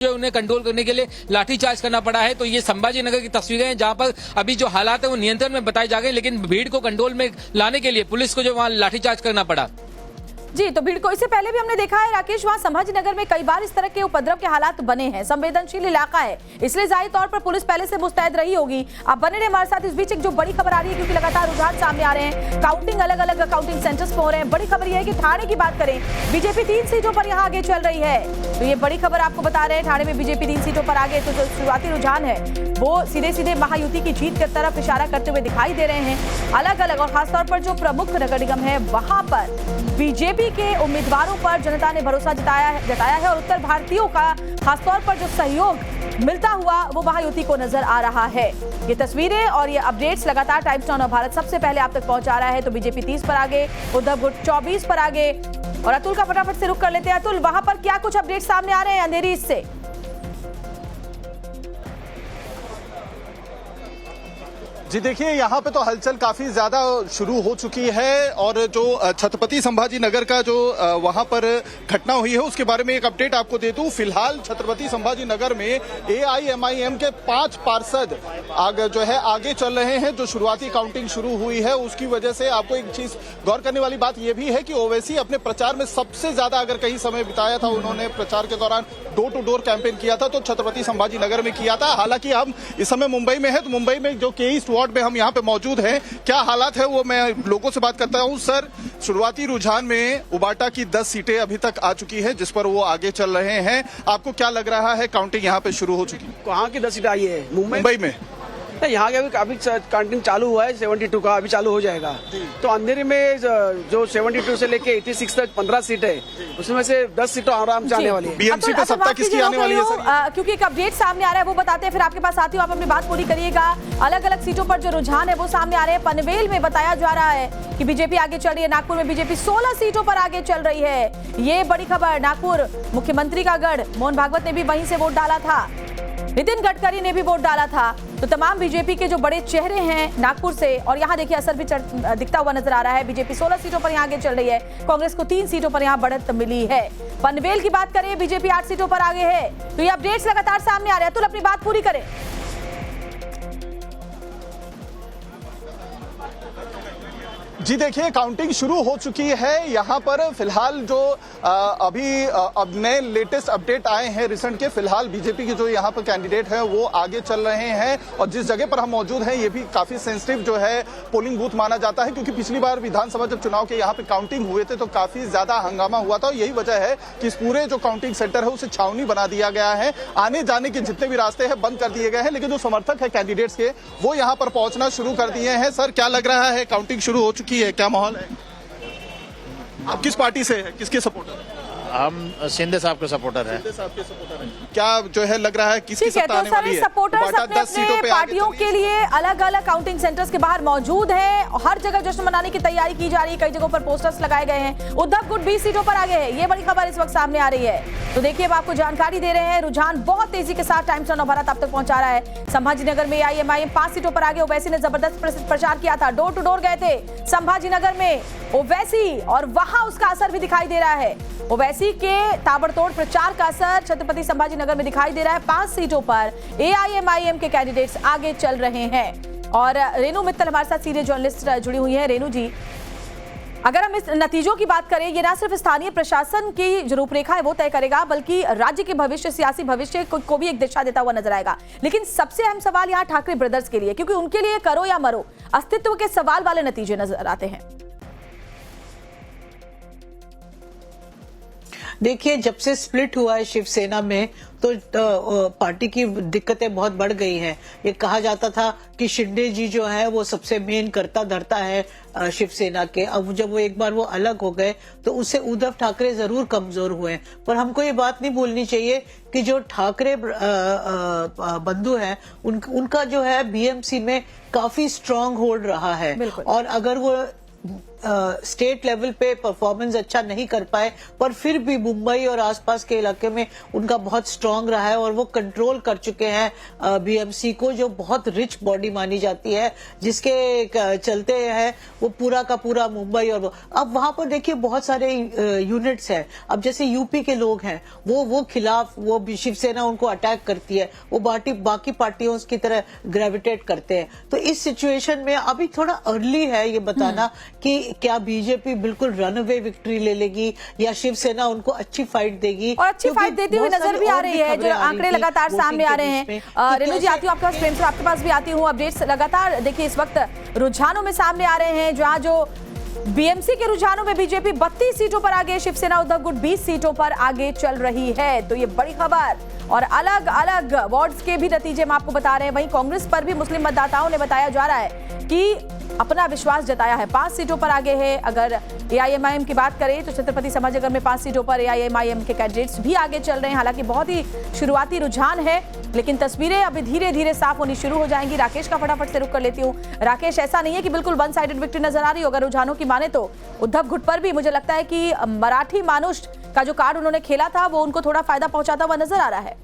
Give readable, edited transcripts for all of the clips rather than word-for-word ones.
जो उन्हें कंट्रोल करने के लिए लाठीचार्ज करना पड़ा है। तो ये संभाजी नगर की तस्वीरें हैं जहां पर अभी जो हालात है वो नियंत्रण में बताए जा गए, लेकिन भीड़ को कंट्रोल में लाने के लिए पुलिस को जो वहां लाठीचार्ज करना पड़ा। जी, तो भीड़ को इससे पहले भी हमने देखा है राकेश, वहां संभाजी नगर में कई बार इस तरह के उपद्रव के हालात बने हैं। संवेदनशील इलाका है, इसलिए जाहिर तौर पर पुलिस पहले से मुस्तैद रही होगी। आप बने रहे हमारे साथ। इस बीच एक जो बड़ी खबर आ रही है, क्योंकि लगातार रुझान सामने आ रहे हैं, काउंटिंग अलग अलग काउंटिंग सेंटर्स पे हो रहे हैं। बड़ी खबर यह है कि ठाणे की बात करें, बीजेपी 3 सीटों पर यहाँ आगे चल रही है। तो ये बड़ी खबर आपको बता रहे हैं, ठाणे में बीजेपी 3 सीटों पर आगे। तो जो शुरुआती रुझान है वो सीधे सीधे महायुति की जीत की तरफ इशारा करते हुए दिखाई दे रहे हैं। अलग अलग और खासतौर पर जो प्रमुख नगर निगम है वहां पर बीजेपी के उम्मीदवारों पर जनता ने भरोसा जताया है और उत्तर भारतीयों का खासतौर पर जो सहयोग मिलता हुआ वो महायुति को नजर आ रहा है। ये तस्वीरें और ये अपडेट्स लगातार टाइम्स नाउ भारत सबसे पहले आप तक पहुंचा रहा है। तो बीजेपी 30 पर आगे, उद्धव गुट 24 पर आगे। और अतुल का फटाफट से रुख कर लेते हैं। अतुल, वहां पर क्या कुछ अपडेट सामने आ रहे हैं अंधेरी इससे? जी देखिए, यहाँ पे तो हलचल काफी ज्यादा शुरू हो चुकी है और जो छत्रपति संभाजी नगर का जो वहाँ पर घटना हुई है उसके बारे में एक अपडेट आपको दे दूं। फिलहाल छत्रपति संभाजी नगर में AIMIM के 5 पार्षद आगे चल रहे हैं। जो शुरुआती काउंटिंग शुरू हुई है उसकी वजह से आपको एक चीज गौर करने वाली बात यह भी है कि ओवैसी अपने प्रचार में सबसे ज्यादा अगर कहीं समय बिताया था, उन्होंने प्रचार के दौरान डोर टू डोर कैंपेन किया था, तो छत्रपति संभाजी नगर में किया था। हालांकि हम इस समय मुंबई में है, तो मुंबई में जो के में हम यहाँ पे मौजूद हैं। क्या हालात है वो मैं लोगों से बात करता हूँ। सर, शुरुआती रुझान में उबाटा की 10 सीटें अभी तक आ चुकी है जिस पर वो आगे चल रहे हैं। आपको क्या लग रहा है, काउंटिंग यहाँ पे शुरू हो चुकी है? कहाँ की 10 सीटें आई है? मुंबई में। यहाँ के अभी काउंटिंग चालू हुआ है, 72 का अभी चालू हो जाएगा। तो अंधेरी में जो 72 से लेके 86 तक 15 सीट है, उसमें से 10 सीटें आराम से आने वाली है। बीएमसी पे सत्ता किसकी आने वाली है सर? क्योंकि एक अपडेट सामने आ रहा है वो बताते हैं, फिर आपके पास आती हूँ, आप अपनी बात पूरी करिएगा। अलग अलग सीटों पर जो रुझान है वो सामने आ रहे हैं। पनवेल में बताया जा रहा है कि बीजेपी आगे चल रही है। नागपुर में बीजेपी 16 सीटों पर आगे चल रही है। ये बड़ी खबर। नागपुर मुख्यमंत्री का गढ़, मोहन भागवत ने भी वहीं से वोट डाला था, नितिन गडकरी ने भी वोट डाला था। तो तमाम बीजेपी के जो बड़े चेहरे हैं नागपुर से, और यहाँ देखिए असर भी दिखता हुआ नजर आ रहा है। बीजेपी 16 सीटों पर यहाँ आगे चल रही है, कांग्रेस को 3 सीटों पर यहाँ बढ़त मिली है। पनवेल की बात करें, बीजेपी 8 सीटों पर आगे है। तो ये अपडेट्स लगातार सामने आ रहे हैं। तो अपनी बात पूरी करें। जी देखिए, काउंटिंग शुरू हो चुकी है। यहाँ पर फिलहाल जो अभी अब नए लेटेस्ट अपडेट आए हैं रिसेंट के, फिलहाल बीजेपी के जो यहाँ पर कैंडिडेट है वो आगे चल रहे हैं। और जिस जगह पर हम मौजूद हैं ये भी काफी सेंसिटिव जो है पोलिंग बूथ माना जाता है, क्योंकि पिछली बार विधानसभा जब चुनाव के यहाँ पे काउंटिंग हुए थे तो काफी ज्यादा हंगामा हुआ था। और यही वजह है कि इस पूरे जो काउंटिंग सेंटर है उसे छावनी बना दिया गया है। आने जाने के जितने भी रास्ते हैं बंद कर दिए गए हैं, लेकिन जो समर्थक है कैंडिडेट्स के वो यहाँ पर पहुंचना शुरू कर दिए हैं। सर, क्या लग रहा है, काउंटिंग शुरू हो चुकी है, क्या माहौल है? आप किस पार्टी से हैं, किसके सपोर्टर? हम शिंदे साहब के सपोर्टर हैं। शिंदे साहब के सपोर्टर हैं। क्या जो है लग रहा है किसकी सत्ता आने वाली है? सपोर्टर्स अपने अपने पार्टियों के लिए अलग अलग काउंटिंग सेंटर्स के बाहर मौजूद हैं। हर जगह जश्न मनाने की तैयारी की जा रही है। कई जगहों पर पोस्टर्स लगाए गए हैं। उद्धव गुट 20 सीटों पर आगे है। ये बड़ी खबर इस वक्त सामने आ रही है। तो देखिए, अब आपको जानकारी दे रहे हैं। रुझान बहुत तेजी के साथ टाइम्स नाउ भारत आप तक पहुंचा रहा है। संभाजी नगर में AIMIM 5 सीटों पर आगे। ओवैसी ने जबरदस्त प्रचार किया था, डोर टू डोर गए थे संभाजी नगर में ओवैसी, और वहां उसका असर भी दिखाई दे रहा है। ओवैसी के ताबड़तोड़ प्रचार का असर छत्रपति संभाजी नगर में दिखाई दे रहा है। 5 सीटों पर AIMIM के कैंडिडेट्स आगे चल रहे हैं। और रेनू मित्तल हमारे साथ सीनियर जर्नलिस्ट जुड़ी हुई है। रेनू जी, अगर हम इस नतीजों की बात करें, ये ना सिर्फ स्थानीय प्रशासन की जो रूपरेखा है वो तय करेगा, बल्कि राज्य के भविष्य, सियासी भविष्य को भी एक दिशा देता हुआ नजर आएगा। लेकिन सबसे अहम सवाल यहाँ ठाकरे ब्रदर्स के लिए, क्योंकि उनके लिए करो या मरो अस्तित्व के सवाल वाले नतीजे नजर आते हैं। देखिए, जब से स्प्लिट हुआ है शिवसेना में तो पार्टी की दिक्कतें बहुत बढ़ गई हैं। ये कहा जाता था कि शिंदे जी जो है वो सबसे मेन करता धरता है शिवसेना के। अब जब वो एक बार वो अलग हो गए तो उससे उद्धव ठाकरे जरूर कमजोर हुए। पर हमको ये बात नहीं भूलनी चाहिए कि जो ठाकरे बंधु हैं उनका जो है BMC में काफी स्ट्रांग होल्ड रहा है। और अगर वो स्टेट लेवल पे परफॉर्मेंस अच्छा नहीं कर पाए, पर फिर भी मुंबई और आसपास के इलाके में उनका बहुत स्ट्रांग रहा है और वो कंट्रोल कर चुके हैं बीएमसी को, जो बहुत रिच बॉडी मानी जाती है, जिसके चलते हैं वो पूरा का पूरा मुंबई। और अब वहां पर देखिए बहुत सारे यूनिट्स हैं। अब जैसे यूपी के लोग हैं वो खिलाफ, वो शिवसेना उनको अटैक करती है, वो बाकी पार्टियों की तरह ग्रेविटेट करते हैं। तो इस सिचुएशन में अभी थोड़ा अर्ली है ये बताना कि क्या बीजेपी बिल्कुल रनअवे विक्ट्री ले लेगी या शिवसेना उनको अच्छी फाइट देगी। और अच्छी फाइट देती हुई नजर भी आ रही है, जो आंकड़े लगातार सामने आ रहे हैं। रेणु जी आती हूँ आपके पास, प्रेम सर आपके पास भी आती हूँ। अपडेट्स लगातार देखिए इस वक्त रुझानों में सामने आ रहे हैं, जहां जो बीएमसी के रुझानों में बीजेपी 32 सीटों पर आगे, शिवसेना उद्धव गुट 20 सीटों पर आगे चल रही है। तो ये बड़ी खबर, और अलग अलग वार्ड्स के भी नतीजे हम आपको बता रहे हैं। वहीं कांग्रेस पर भी मुस्लिम मतदाताओं ने बताया जा रहा है कि अपना विश्वास जताया है, 5 सीटों पर आगे है। अगर एआईएमआईएम की बात करें तो छत्रपति संभाजीनगर में 5 सीटों पर एआईएमआईएम के कैंडिडेट्स भी आगे चल रहे हैं। हालांकि बहुत ही शुरुआती रुझान है, लेकिन तस्वीरें अभी धीरे धीरे साफ होनी शुरू हो जाएंगी। राकेश का फटाफट से रुख कर लेती हूँ। राकेश, ऐसा नहीं है कि बिल्कुल वन साइडेड विक्ट्री नजर आ रही हो, अगर रुझानों की माने तो उद्धव गुट पर भी मुझे लगता है कि मराठी मानुष का जो कार्ड उन्होंने खेला था वो उनको थोड़ा फायदा पहुंचाता हुआ नजर आ रहा है।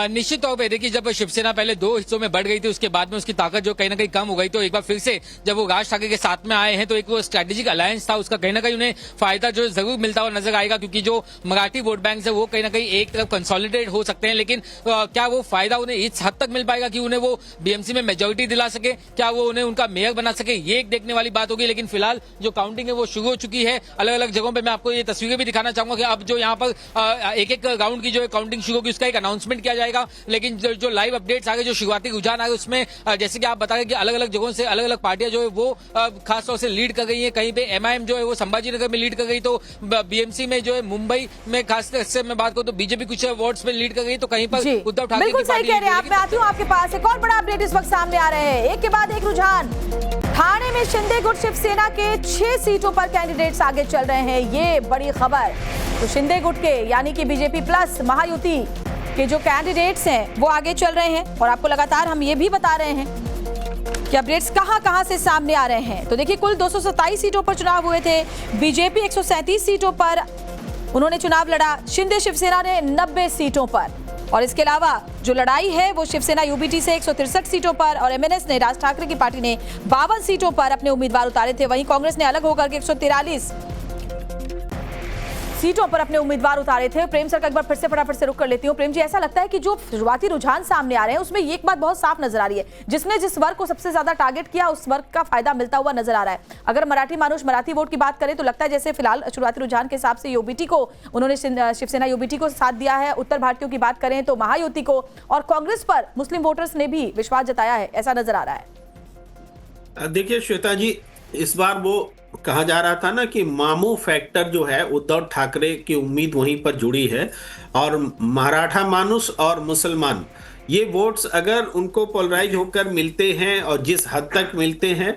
निश्चित तौर पे देखिए, जब शिवसेना पहले 2 हिस्सों में बढ़ गई थी, उसके बाद में उसकी ताकत जो कहीं ना कहीं कम हो गई, तो एक बार फिर से जब वो राज ठाकरे के साथ में आए हैं तो एक वो स्ट्रेटेजिक अलायंस था, उसका कहीं ना कहीं उन्हें फायदा जो जरूर मिलता हुआ नजर आएगा, क्योंकि जो मराठी वोट बैंक है वो कहीं ना कहीं एक तरफ कंसोलिडेट हो सकते हैं। लेकिन क्या वो फायदा उन्हें इस हद तक मिल पाएगा कि उन्हें वो बीएमसी में मेजोरिटी दिला सके, क्या वो उन्हें उनका मेयर बना सके, ये एक देखने वाली बात होगी। लेकिन फिलहाल जो काउंटिंग है वो शुरू हो चुकी है अलग अलग जगहों पर। मैं आपको ये तस्वीरें भी दिखाना चाहूंगा कि अब जो यहाँ पर एक एक राउंड की जो काउंटिंग शुरू होगी उसका एक अनाउंसमेंट किया जाएगा। लेकिन जो लाइव अपडेट्स आ गए, जो शुरुआती रुझान आ गए, उसमें जैसे कि आप बता रहे कि अलग अलग जगहों से अलग अलग पार्टियां जो है वो खासतौर से लीड कर गई है। कहीं पे एमआईएम जो है वो संभाजीनगर में लीड कर गई, तो बीएमसी में जो है मुंबई में खासतौर से मैं बात करूं तो बीजेपी कुछ वार्ड्स में लीड कर गई, तो कहीं पर उद्धव ठाकरे बिल्कुल सही कह रहे हैं आप। मैं आती हूँ आपके पास, एक और बड़ा अपडेट इस वक्त सामने आ रहे हैं, एक के बाद एक रुझान। ठाणे में शिंदे गुट शिवसेना के 6 सीटों पर कैंडिडेट्स आगे चल रहे हैं, ये बड़ी खबर। तो शिंदे गुट के यानी कि बीजेपी प्लस महायुति के जो कैंडिडेट्स हैं वो आगे चल रहे हैं, और आपको लगातार हम ये भी बता रहे हैं कि अपडेट्स कहां से सामने आ रहे हैं। तो देखिए, कुल 227 सीटों पर चुनाव हुए थे, बीजेपी 137 सीटों पर उन्होंने चुनाव लड़ा, शिंदे शिवसेना ने 90 सीटों पर, और इसके अलावा जो लड़ाई है वो शिवसेना यूबीटी से 163 सीटों पर, और एमएनएस ने, राज ठाकरे की पार्टी ने 52 सीटों पर अपने उम्मीदवार उतारे थे। वहीं कांग्रेस ने अलग होकर के 143 सीटों पर अपने उम्मीदवार उतारे थे। प्रेम सर का एक बार फिर से फटाफट से रुक कर लेती हूँ। प्रेम जी, ऐसा लगता है कि जो शुरुआती रुझान सामने आ रहे हैं उसमें एक बात बहुत साफ नजर आ रही है, जिसने जिस वर्ग को सबसे ज्यादा टारगेट किया उस वर्ग का फायदा मिलता हुआ नजर आ रहा है। अगर मराठी मानुष मराठी वोट की बात करें तो लगता है जैसे फिलहाल शुरुआती रुझान के हिसाब से यूबीटी को उन्होंने, शिवसेना यूबीटी को साथ दिया है। उत्तर भारतीयों की बात करें तो महायुति को, और कांग्रेस पर मुस्लिम वोटर्स ने भी विश्वास जताया है, ऐसा नजर आ रहा है। देखिए श्वेता जी, इस बार वो कहा जा रहा था ना कि मामू फैक्टर जो है, उद्धव ठाकरे की उम्मीद वहीं पर जुड़ी है, और मराठा मानुस और मुसलमान, ये वोट्स अगर उनको पोलराइज होकर मिलते हैं और जिस हद तक मिलते हैं